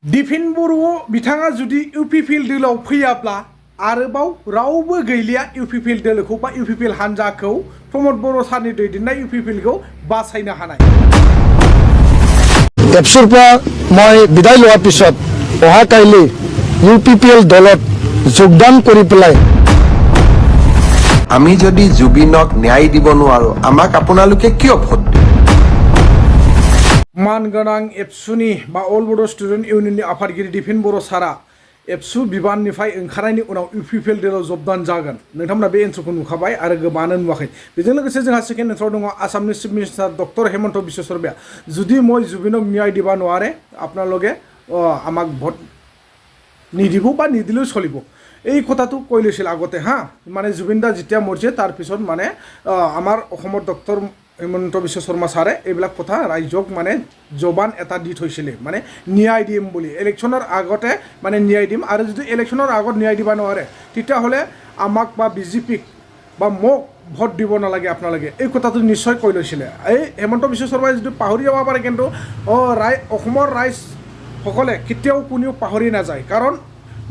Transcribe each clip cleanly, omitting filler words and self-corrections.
दिपेन बरो बिथाङा जुदि UPPL दोलोआव फैयाब्ला आरोबाव रावबो गैलिया UPPL दोलोखौ बा UPPL हान्जाखौ प्रमद बर' सारनि दैदेननाय UPPL खौ बासायनो हानाय। एबसुर পৰা মই বিদায় লোৱাৰ পিছত অহাকাইলৈ UPPL দলত যোগদান কৰি পেলাই আমি যদি জুবিনক ন্যায় দিব নোৱাৰো আমাক আপোনালোকে কিয় ভোট দিব? मानगोनां एबसुनि बा अल बड' स्टुडेन्ट इउनियननि आफादगिरि दिपेन बर' सारा एबसु बिबाननिफ्राय ओंखारनायनि उनाव UPPL दोलोआव जबदान जागोन। नोंथांमोना बे इन्ट्र'खौ नुखाबाय आरो गोबाङानो नुवाखै। बेजों लोगोसे जोंहा सेकेन्ड इन्ट्र'आव दङ आसामनि चिफ मिनिस्टार डक्टर हेमन्त বিশ্ব শৰ্মাया যদি মই জুবিনক ন্যায় দিব নোৱাৰে আপোনালোকে আমাক ভোট নিদিব বা নিদিলেও চলিব। এই কথাটো কৈ লৈছিল আগতে হা, মানে জুবিন দা যেতিয়া মৰিছে তাৰ পিছত মানে আমাৰ অসমৰ ডক্টৰ হেমন্ত বিশ্ব শৰ্মা ছাৰে এইবিলাক কথা ৰাইজক মানে জবান এটা দি থৈছিলে, মানে ন্যায় দিম বুলি ইলেকশ্যনৰ আগতে মানে ন্যায় দিম, আৰু যদি ইলেকশ্যনৰ আগত ন্যায় দিব নোৱাৰে তেতিয়াহ'লে আমাক বা বিজেপিক বা মোক ভোট দিব নালাগে আপোনালোকে, এই কথাটো নিশ্চয় কৈ লৈছিলে। এই হেমন্ত বিশ্ব শৰ্মাই যদি পাহৰি যাব পাৰে কিন্তু অসমৰ ৰাইজসকলে কেতিয়াও কোনেও পাহৰি নাযায়, কাৰণ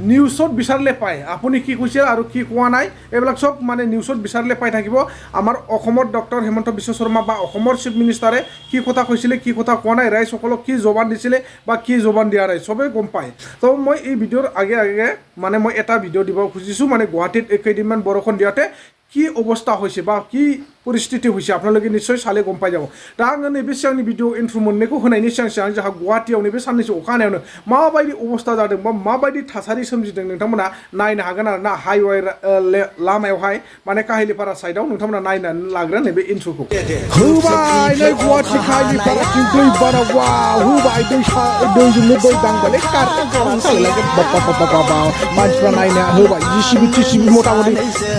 নিউজত বিচাৰিলে পায় আপুনি কি কৈছে আৰু কি কোৱা নাই এইবিলাক চব মানে নিউজত বিচাৰিলে পাই থাকিব। আমাৰ অসমৰ ডক্টৰ হেমন্ত বিশ্ব শৰ্মা বা অসমৰ চিফ মিনিষ্টাৰে কি কথা কৈছিলে কি কথা কোৱা নাই, ৰাইজসকলক কি জবান দিছিলে বা কি জবান দিয়া নাই চবেই গম পায়। তো মই এই ভিডিঅ'ৰ আগে মানে মই এটা ভিডিঅ' দিব খুজিছোঁ, মানে গুৱাহাটীত কেইদিনমান বৰষুণ দিয়াতে কি অৱস্থা হৈছে বা কি পৰিস্থিতি হৈছে আপোনালোকে নিশ্চয় চালে গম পাই যাব। दा आङो नैबे सिगांनि भिडिअ इन्ट्र' मोननायखौ होनायनि सिगां जोंहा गुवाहाटीयाव नैबे साननैसो अखा हानायावनो माबायदि अबस्था जादों बा माबायदि थासारि सोमजिदों नोंथांमोना नायनो हागोन आरो ना। हाइवे लामायावहाय माने काहिलिपारा साइडआव नोंथांमोना नायनानै लाग्रो नैबे इन्ट्र'खौ। होबाय नै गुवाहाटी काहिलिपाराथिं दै बाना वाव होबाय दैजोंनो दै दांबायलै मानसिफ्रा नायनो होबाय जिसिबि मथा मथि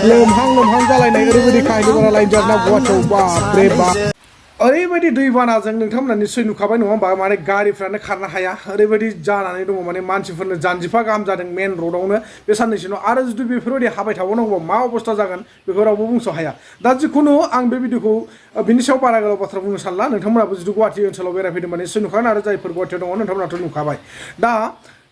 लोमहां जालायनाय ओरैबायदि काहिलिपारा लाइन जादोंना गुवाहाटीयाव बापरे बाप। ओरैबायदि दैबानाजों नोंथांमोना निश्चय नुखाबाय नङा होमबा, माने गारिफ्रानो खारनो हाया ओरैबायदि जानानै दङ, माने मानसिफोरनो जानजिफा गाहाम जादों मेन र'डआवनो बे साननैसोनो। आरो जुदि बेफोरबायदि हाबाय थाबावनांगौबा मा अबस्था जागोन बेखौ रावबो बुंस' हाया। दा जिखुनु आं बे भिडिअखौ बिनि सायाव बारा गोलाव बाथ्रा बुंनो सानला, नोंथांमोनाबो जुदि गुवाहाटी ओनसोलाव बेरायफैदोंबा निश्चय नुखागोन आरो जायफोर गुवाहाटीयाव दङ नोंथांमोनाथ' नुखाबाय। दा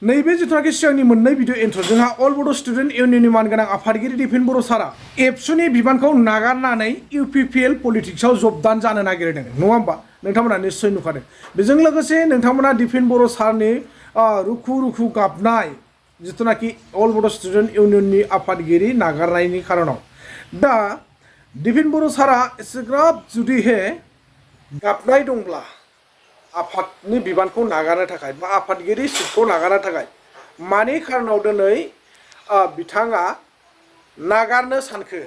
नैबे जिथुनाखि सिगांनि मोननै भिडिअ इन्ट्र' जोंहा अल बड' स्टुडेन्ट इउनियननि मानगोनां आफादगिरि दिपेन बर' सारा एबसुनि बिबानखौ नागारनानै UPPL पलिटिक्सआव जबदान जानो नागिरदों नङा होमबा, नोंथांमोना निश्चय नुखादों। बेजों लोगोसे नोंथांमोना दिपेन बर' सारनि रुखु गाबनाय जिथुनाखि अल बड' स्टुडेन्ट इउनियननि आफादगिरि नागारनायनि खारनाव, दा दिपेन बर' सारा एसेग्राब जुदिहे गाबनाय दंब्ला आफादनि बिबानखौ नागारनो थाखाय बा आफादगिरि सिटखौ नागारनो थाखाय मानि खारनाव दिनै बिथाङा नागारनो सानखो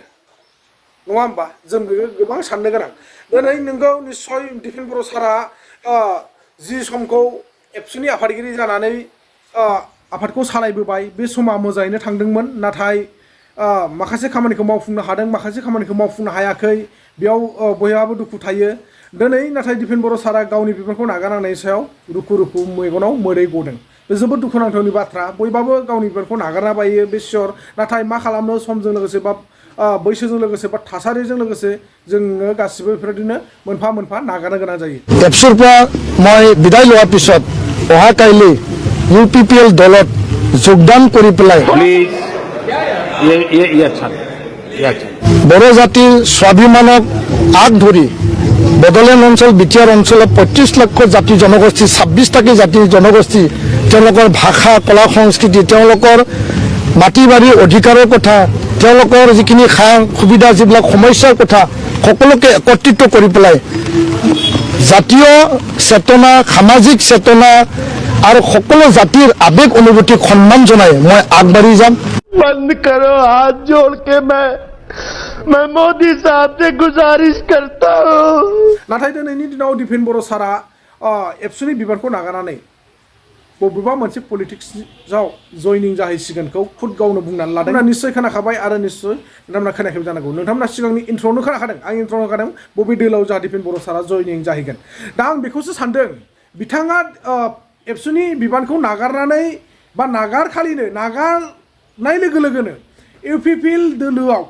नङा होमबा, जों बेखौ गोबां साननो गोनां। दिनै नोंगौ निस्सय दिपेन बर' सारा जि समखौ एबसुनि आफादगिरि जानानै आफादखौ सालायबोबाय बे समा मोजाङैनो थांदोंमोन, नाथाय माखासे खामानिखौ मावफुंनो हादों माखासे खामानिखौ मावफुंनो हायाखै, बेयाव बयहाबो दुखु थायो। दिनै नाथाय दिपेन बर' सारा गावनि बिबानखौ नागारनायनि सायाव रुखु मेगनाव मोदै गदों, बे जोबोद दुखुनांथावनि बाथ्रा। बयबाबो गावनि बिबानखौ नागारना बायो बे सियर, नाथाय मा खालामनो समजों लोगोसे बा बैसोजों लोगोसे बा थासारिजों लोगोसे जोङो गासिबो बेफोरबायदिनो मोनफा मोनफा नागारनो गोनां जायो। एबसुर পৰা মই বিদায় লোৱাৰ পিছত অহাকাইলৈ UPPL দলত যোগদান কৰি পেলাই বড়ো জাতিৰ স্বাভিমানক আগ ধৰি বড়োলেণ্ড অঞ্চল বিটিআৰ অঞ্চলত 35 লাখ জাতি জনগোষ্ঠী 26টাকৈ জাতি জনগোষ্ঠী, তেওঁলোকৰ ভাষা কলা সংস্কৃতি, তেওঁলোকৰ মাটি বাৰীৰ অধিকাৰৰ কথা, তেওঁলোকৰ যিখিনি সা সুবিধা যিবিলাক সমস্যাৰ কথা সকলোকে একত্ৰিত কৰি পেলাই জাতীয় চেতনা সামাজিক চেতনা আৰু সকলো জাতিৰ আৱেগ অনুভূতিক সন্মান জনাই মই আগবাঢ়ি যাম। बंद करो हाथ जोड़ के मैं मोदी साहब से गुजारिश करता हूँ। नाथाय दिनैनि दिनाव दिपेन बर' सारा एबसुनि बिबानखौ नागारनानै बबेबा मोनसे पलिटिक्सआव जयनिं जाहैसिगोनखौ खुद गावनो बुंनानै लादों। निश्चय खोनाखाबाय आरो निश्चय नोंथांमोना खोनायाखैबो जानांगौ, नोंथांमोना सिगांनि इन्ट्र'आवनो खोनाखादों, आं इन्ट्र'आवनो खोनाखादों बबे दोलोआव जोंहा दिपेन बर' सारा जयनिं जाहैगोन। दा आं बेखौसो सानदों बिथाङा एबसुनि बिबानखौ नागारनानै बा नागारखालिनो नागारनाय लोगो लोगोनो UPPL दोलोआव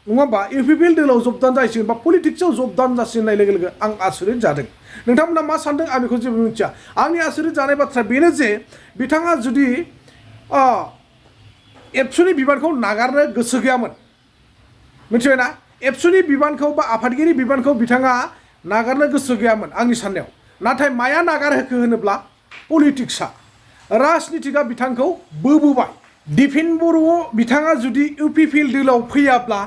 नङा होमबा UPPL दोलोआव जबदान जाहैसिगोन बा पलिटिक्सआव जबदान जासिगोन लोगो लोगो आं आसरित जादों। नोंथांमोना मा सानदों आं बेखौ जेबो मिथिया आंनि आसरित जानाय बाथ्रा बेनो जे बिथाङा जुदि एबसुनि बिबानखौ नागारनो गोसो गैयामोन मिथिबायना एबसुनि बिबानखौ बा आफादगिरि बिबानखौ बिथाङा नागारनो गोसो गैयामोन आंनि साननायाव नाथाय माया नागारहोखो होनोब्ला पलिटिक्सआ राजनितिकआ बिथांखौ बोबोबाय दिपेन बर' बिथाङा जुदि UPPL दोलोआव फैयाब्ला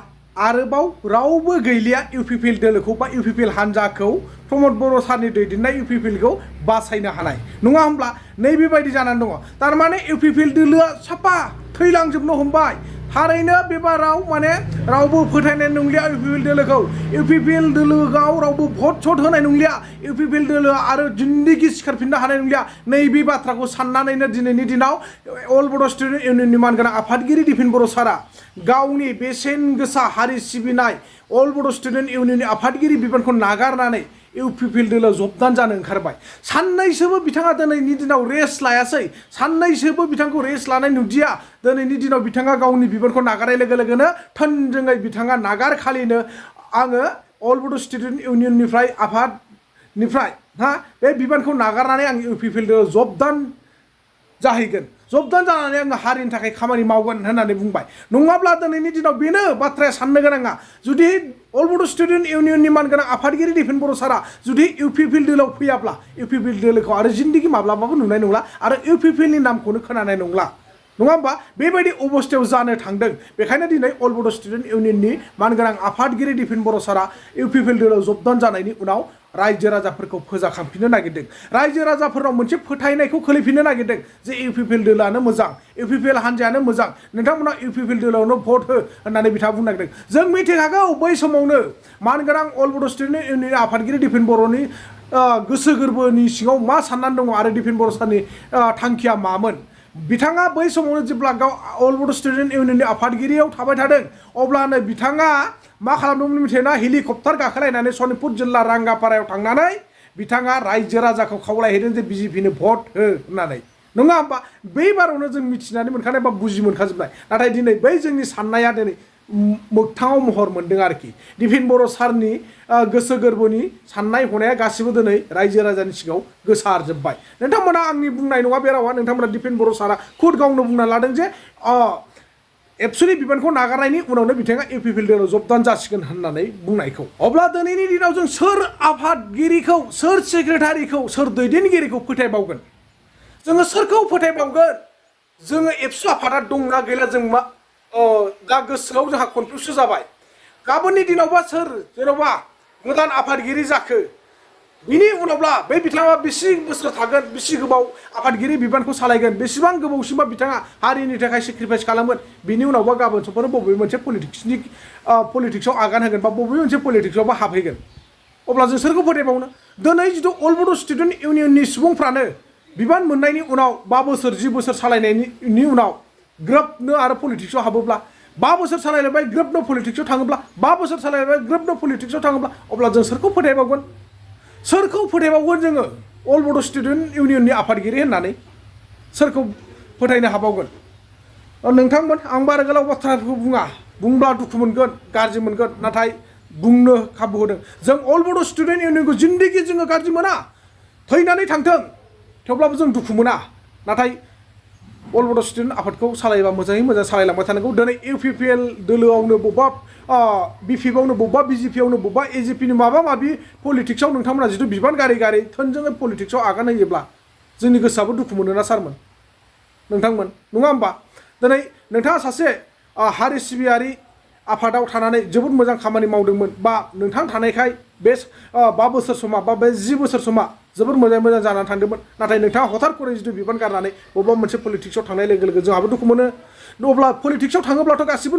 आरोबाव रावबो गैलिया UPPL दोलोखौ बा UPPL हान्जाखौ प्रमद बर' सारनि दैदेननाय UPPLखौ बासायनो हानाय नङा होमब्ला नैबेबायदि जानानै दङ थारमाने UPPL दोलोआ साफा थैलांजोबनो हमबाय थारैनो बेबाराव माने रावबो फोथायनाय नंलिया UPPL दोलोखौ UPPL दोलोआव रावबो भट सट होनाय नंलिया UPPL दोलोआ आरो जिन्दगि सिखारफिननो हानाय नंलिया नैबे बाथ्राखौ साननानैनो दिनैनि दिनाव अल बड' स्टुडेन्ट इउनियननि मानगोनां आफादगिरि दिपेन बर' सारा गावनि बेसेन गोसा हारि सिबिनाय अल बड' स्टुडेन्ट इउनियननि आफादगिरि बिबानखौ नागारनानै UPPL दोलोआव जबदान जानो ओंखारबाय साननैसोबो बिथाङा दिनैनि दिनाव रेस्ट लायासै साननैसोबो बिथांखौ रेस्ट लानाय नुदिया दिनैनि दिनाव बिथाङा गावनि बिबानखौ नागारनाय लोगो लोगोनो थोंजोङै बिथाङा नागारखालिनो आङो अल बड' स्टुडेन्ट इउनियननिफ्राय आफादनिफ्राय बे बिबानखौ नागारनानै आं UPPL दोलोआव जबदान जाहैगोन जबदान जानानै आङो हारिनि थाखाय खामानि मावगोन होननानै बुंबाय नङाब्ला दिनैनि दिनाव बेनो बाथ्राया साननो गोनाङा जुदि अल बड' स्टुडेन्ट इउनियननि मानगोनां आफादगिरि दिपेन बर' सारा जुदि UPPL दोलोआव फैयाब्ला UPPL दोलोखौ आरो जिन्दगि माब्लाबाबो नुनाय नंला आरो UPPLनि नामखौनो खोनानाय नंला नङा होमबा बेबायदि अबस्थायाव जानो थांदों बेखायनो दिनै अल बड' स्टुडेन्ट इउनियननि मानगोनां आफादगिरि दिपेन बर' सारा UPPL दोलोआव जबदान जानायनि उनाव रायजो राजाफोरखौ फोजाखांफिननो नागिरदों रायजो राजाफोरनाव मोनसे फोथायनायखौ खोलैफिननो नागिरदों जे UPPL दोलोआनो मोजां UPPL हान्जायानो मोजां नोंथांमोना UPPL दोलोआवनो भट हो होननानै बिथाङा बुंनो नागिरदों जों मिथिखागौ बै समावनो मानगोनां अल बड' स्टुडेन्ट इउनियननि आफादगिरि दिपेन बर'नि गोसो गोरबोनि सिङाव मा साननानै दङ आरो दिपेन बर' सारनि थांखिया मामोन बिथाङा बै समावनो जेब्ला गाव अल बड' स्टुडेन्ट इउनियननि आफादगिरियाव थाबाय थादों अब्लानो बिथाङा मा खालामदोंमोन मिथियोना हेलिकप्टार गाखोलायनानै सनितपुर जिल्ला रांगापारायाव थांनानै बिथाङा रायजो राजाखौ खावलायहैदों जे BJPनो भट हो होननानै नङा होमबा बै बारावनो जों मिथिनानै मोनखानाय बा बुजि मोनखाजोबनाय नाथाय दिनै बै जोंनि साननाया दिनै मोगथाङाव महर मोनदों आरोखि दिपेन बर' सारनि गोसो गोरबोनि साननाय हनाया गासिबो दिनै रायजो राजानि सिगाङाव गोसारजोब्बाय नोंथांमोना आंनि बुंनाय नङा बे रावा नोंथांमोना दिपेन बर' सारा खुद गावनो बुंना लादों जे एबसुनि बिबानखौ नागारनायनि उनावनो बिथाङा UPPL दोलोआव जबदान जासिगोन होननानै बुंनायखौ अब्ला दिनैनि दिनाव जों सोर आफादगिरिखौ सोर सेक्रेटारिखौ सोर दैदेनगिरिखौ फोथायबावगोन जोङो सोरखौ फोथायबावगोन जोङो एबसु आफादा दंना गैला जों मा दा गोसोआव जोंहा कनफिउस जाबाय गाबोननि दिनावबा सोर जेन'बा गोदान आफादगिरि जाखो बिनि उनावब्ला बे बिथाङा बेसे बोसोर थागोन बेसे गोबाव आफादगिरि बिबानखौ सालायगोन बेसेबां गोबावसिमबा बिथाङा हारिनि थाखाय सेक्रिफाइस खालामगोन बिनि उनावबा गाबोन समफोर बबे मोनसे पलिटिक्सआव आगान होगोन बा बबे मोनसे पलिटिक्सआवबा हाबहैगोन अब्ला जों सोरखौ फोथायबावनो दिनै जिथु अल बड' स्टुडेन्ट इउनियननि सुबुंफ्रानो बिबान मोननायनि उनाव 5 बोसोर 10 बोसोर सालायनायनि उनाव ग्रोबनो आरो पलिटिक्सआव हाबोब्ला 5 बोसोर सालायलायबाय ग्रोबनो पलिटिक्सआव थाङोब्ला 5 बोसोर सालायलायबाय ग्रोबनो पलिटिक्सआव थाङोब्ला अब्ला जों सोरखौ फोथायबावगोन जोङो अल बड' स्टुडेन्ट इउनियननि आफादगिरि होननानै सोरखौ फोथायनो हाबावगोन नोंथांमोन आं बारा गोलाव बाथ्राखौ बुंब्ला दुखु मोनगोन गाज्रि मोनगोन नाथाय बुंनो खाबु होदों जों अल बड' स्टुडेन्ट इउनियनखौ जिन्दगि जोङो गाज्रि मोना थैनानै थांथों थेवब्लाबो जों दुखु मोना नाथाय अल बड' स्टुडेन्ट आफादखौ सालायबा मोजाङै मोजां सालायलांबाय थानांगौ दिनै UPPL दोलोआवनो बबेबा BPआवनो बबेबा BJPआवनो बबेबा AJPनि माबा माबि पलिटिक्सआव नोंथांमोना जिथु बिबान गारै गारै थोंजोङै पलिटिक्सआव आगान होयोब्ला जोंनि गोसोआबो दुखु मोनोना सारमोन नोंथांमोन नङा होमबा दिनै नोंथाङा सासे हारि सिबियारि आफादाव थानानै जोबोद मोजां खामानि मावदोंमोन बा नोंथां थानायखाय बे 5 बोसोर समा बा बे 10 बोसोर समा जोबोद मोजां जानानै थांदोंमोन नाथाय नोंथाङा हथार करे जिथु बिबान गारनानै बबेबा मोनसे पलिटिक्सआव थांनाय लोगो लोगो जोंहाबो दुखु मोनो अब्ला पलिटिक्सआव थाङोब्लाथ' गासिबो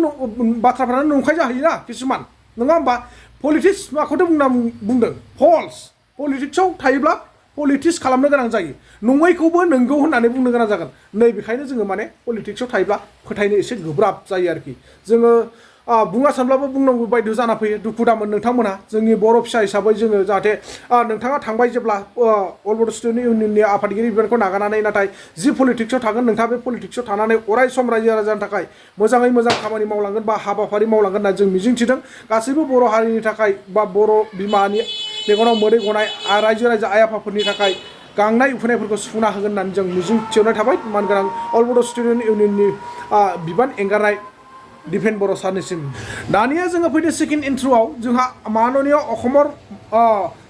बाथ्राफ्रानो नंखाय जाहैयोना किसुमान नङा होमबा पलिटिक्स माखौथ' बुंदों फल्स पलिटिक्सआव थायोब्ला पलिटिक्स खालामनो गोनां जायो नङैखौबो नंगौ होननानै बुंनो गोनां जागोन नै बेखायनो जोङो माने पलिटिक्सआव थायोब्ला फोथायनो एसे गोब्राब जायो आरोखि जोङो बुङा सानब्लाबो बुंनांगौ बायद' जाना फैयो दुखु दामोन नोंथांमोना जोंनि बर' फिसा हिसाबै जोङो जाहाथे नोंथाङा थांबाय जेब्ला अल बड' स्टुडेन्ट इउनियननि आफादगिरि बिबानखौ नागारनानै नाथाय जि पलिटिक्सआव थागोन नोंथाङा बे पलिटिक्सआव थानानै अराय सम रायजो राजानि थाखाय मोजाङै मोजां खामानि मावलांगोन बा हाबाफारि मावलांगोन होनना जों मिजिंथिदों गासैबो बर' हारिनि थाखाय बा बर' बिमानि मेगनाव मोदै गनाय रायजो राजा आइ आफाफोरनि थाखाय गांनाय उखैनायफोरखौ सुफुंना होगोन होननानै जों मिजिं थिसननाय थाबाय मानगोनां अल बड' स्टुडेन्ट इउनियननि बिबान एंगारनाय दिपेन बर' सारनिसिम दानिया जोङो फैदो सेकेन्ड इन्ट्र'आव जोंहा माननीय अखमर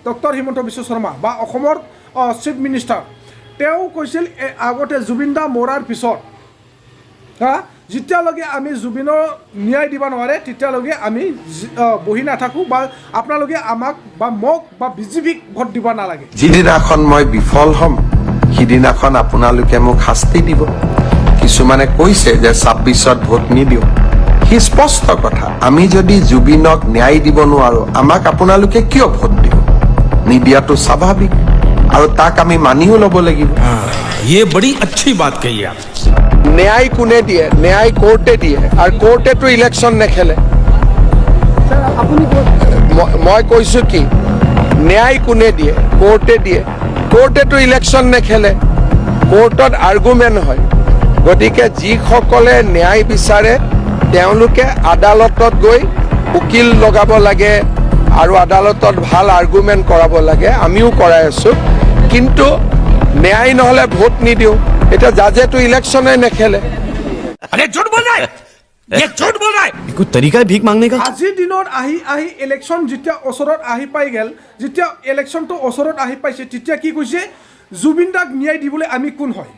डक्टर हिमन्त बिश्व शर्मा बा अखमर चिफ मिनिस्टार তেওঁ কৈছিল আগতে জুবিন দা মৰাৰ পিছত যেতিয়ালৈকে আমি জুবিনৰ ন্যায় দিব নোৱাৰে তেতিয়ালৈকে আমি বহি নাথাকোঁ বা আপোনালোকে আমাক বা মোক বা বিজেপিক ভোট দিব নালাগে যিদিনাখন মই বিফল হ'ম সিদিনাখন আপোনালোকে মোক শাস্তি দিব কিছুমানে কৈছে যে 26ত ভোট নিদিওঁ সি স্পষ্ট কথা আমি যদি জুবিনক ন্যায় দিব নোৱাৰো আমাক আপোনালোকে কিয় ভোট দিব নিদিয়াটো স্বাভাৱিক আৰু তাক আমি মানিও ল'ব লাগিব ये बड़ी अच्छी बात कही आप ন্যায় কোনে দিয়ে ন্যায় কোৰ্টে দিয়ে আৰু কোৰ্টেতো ইলেকশ্যন নেখেলে মই কৈছোঁ কি ন্যায় কোনে দিয়ে কোৰ্টে দিয়ে কোৰ্টেতো ইলেকশ্যন নেখেলে কোৰ্টত আৰ্গুমেণ্ট হয় গতিকে যিসকলে ন্যায় বিচাৰে তেওঁলোকে আদালতত গৈ উকিল লগাব লাগে আৰু আদালতত ভাল আৰ্গুমেণ্ট কৰাব লাগে আমিও কৰাই আছোঁ কিন্তু ন্যায় নহ'লে ভোট নিদিওঁ এটা জাজেতো ইলেকশ্যনে নেখেলে अरे झूठ बोल रहा है ये झूठ बोल रहा है कोई तरीका है भीख मांगने का আজিৰ দিনত আহি ইলেকশ্যন যেতিয়া ওচৰত আহি পাই গ'ল যেতিয়া ইলেকশ্যনটো ওচৰত আহি পাইছে তেতিয়া কি কৈছে জুবিন দাক ন্যায় দিবলৈ আমি কোন হয়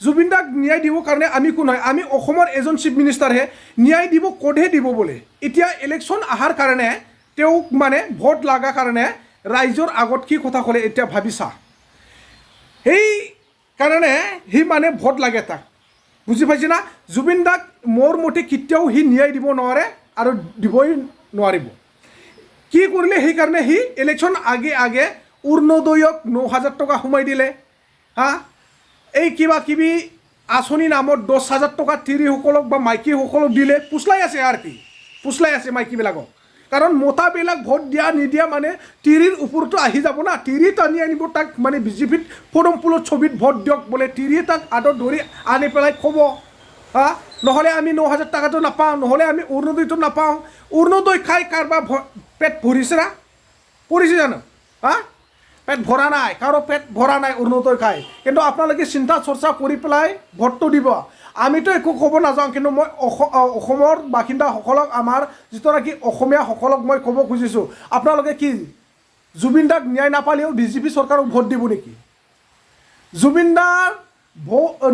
জুবিন দাক ন্যায় দিবৰ কাৰণে আমি কোন হয় আমি অসমৰ এজন চিফ মিনিষ্টাৰহে ন্যায় দিব ক'তহে দিব বোলে এতিয়া ইলেকশ্যন অহাৰ কাৰণে তেওঁক মানে ভোট লগা কাৰণে ৰাইজৰ আগত কি কথা ক'লে এতিয়া ভাবিছা সেই কাৰণে সি মানে ভোট লাগে তাক বুজি পাইছে না জুবিন দাক মোৰ মতে কেতিয়াও সি ন্যায় দিব নোৱাৰে আৰু দিবই নোৱাৰিব কি কৰিলে সেইকাৰণে সি ইলেকশ্যন আগে অৰুণোদয়ক 9,000 টকা সোমাই দিলে এই কিবা কিবি আঁচনি নামত 10,000 টকা তিৰিসকলক বা মাইকীসকলক দিলে পুচলাই আছে আৰু কি পুচলাই আছে মাইকীবিলাকক কাৰণ মতাবিলাক ভোট দিয়া নিদিয়া মানে তিৰিৰ ওপৰতো আহি যাব না তিৰি টানি আনিব তাক মানে বিজেপিত ফৰম ফুলৰ ছবিত ভোট দিয়ক বোলে তিৰিয়ে তাক আদত ধৰি আনি পেলাই ক'ব নহ'লে আমি 9,000 টকাটো নাপাওঁ নহ'লে আমি অৰুণোদয়টো নাপাওঁ অৰুণোদয় খাই কাৰোবাৰ পেট ভৰিছে না পৰিছে জানো পেট ভৰা নাই কাৰো পেট ভৰা নাই অৰুণোদয় খাই কিন্তু আপোনালোকে চিন্তা চৰ্চা কৰি পেলাই ভোটটো দিব আমিতো একো ক'ব নাযাওঁ কিন্তু মই অসমৰ বাসিন্দাসকলক আমাৰ যিটো নেকি অসমীয়াসকলক মই ক'ব খুজিছোঁ আপোনালোকে কি জুবিন দাক ন্যায় নাপালেও বিজেপি চৰকাৰক ভোট দিব নেকি জুবিন দাৰ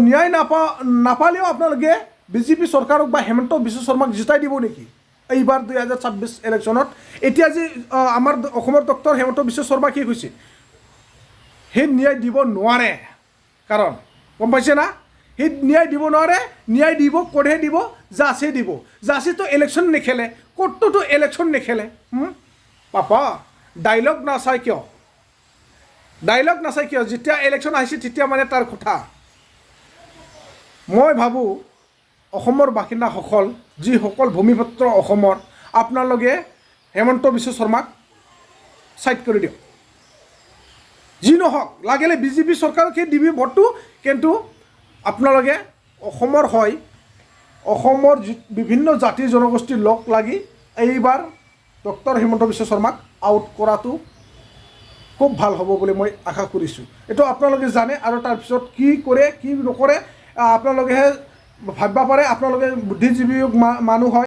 ন্যায় নাপালেও আপোনালোকে বিজেপি চৰকাৰক বা হিমন্ত বিশ্ব শৰ্মাক জিতাই দিব নেকি এইবাৰ 2026 ইলেকশ্যনত এতিয়া যে আমাৰ অসমৰ ডক্টৰ হিমন্ত বিশ্ব শৰ্মা কি কৈছে সেই ন্যায় দিব নোৱাৰে কাৰণ গম পাইছে না সেই ন্যায় দিব নোৱাৰে ন্যায় দিব ক'তহে দিব জাছে দিব জাছেতো ইলেকশ্যন নেখেলে ক'তটোতো ইলেকশ্যন নেখেলে পাপা ডাইলগ নাচাই কিয় যেতিয়া ইলেকশ্যন আহিছে তেতিয়া মানে তাৰ কথা মই ভাবোঁ অসমৰ বাসিন্দাসকল যিসকল ভূমিপুত্ৰ অসমৰ আপোনালোকে হিমন্ত বিশ্ব শৰ্মাক ছাইড কৰি দিয়ক যি নহওক লাগিলে বিজেপি চৰকাৰকে দিবি ভোটটো কিন্তু আপোনালোকে অসমৰ হয় অসমৰ বিভিন্ন জাতি জনগোষ্ঠীৰ লগ লাগি এইবাৰ ডক্টৰ হিমন্ত বিশ্ব শৰ্মাক আউট কৰাটো খুব ভাল হ'ব বুলি মই আশা কৰিছোঁ এইটো আপোনালোকে জানে আৰু তাৰপিছত কি কৰে কি নকৰে আপোনালোকেহে ভাবিব পাৰে আপোনালোকে বুদ্ধিজীৱী মানুহ হয়